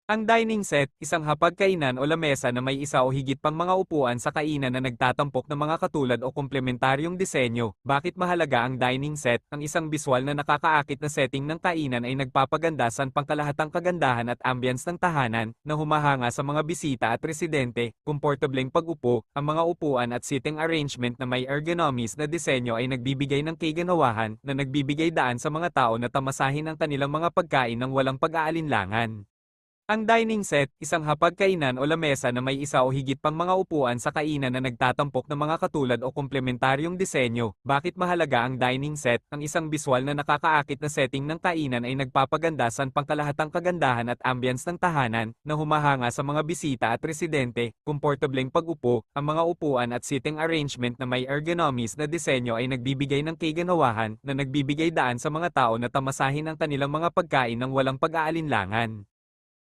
Ang dining set, isang hapagkainan o lamesa na may isa o higit pang mga upuan sa kainan na nagtatampok ng mga katulad o komplementaryong disenyo. Bakit mahalaga ang dining set? Ang isang biswal na nakakaakit na setting ng kainan ay nagpapaganda sa pangkalahatang kagandahan at ambience ng tahanan, na humahanga sa mga bisita at residente. Komportableng pag-upo, ang mga upuan at seating arrangement na may ergonomies na disenyo ay nagbibigay ng kaganawahan na nagbibigay daan sa mga tao na tamasahin ang kanilang mga pagkain ng walang pag-aalinlangan. Ang dining set, isang hapagkainan o lamesa na may isa o higit pang mga upuan sa kainan na nagtatampok ng mga katulad o komplementaryong disenyo. Bakit mahalaga ang dining set? Ang isang biswal na nakakaakit na setting ng kainan ay nagpapaganda sa pangkalahatang kagandahan at ambience ng tahanan, na humahanga sa mga bisita at residente. Komportableng pag-upo, ang mga upuan at seating arrangement na may ergonomies na disenyo ay nagbibigay ng kaganawahan na nagbibigay daan sa mga tao na tamasahin ang kanilang mga pagkain ng walang pag-aalinlangan.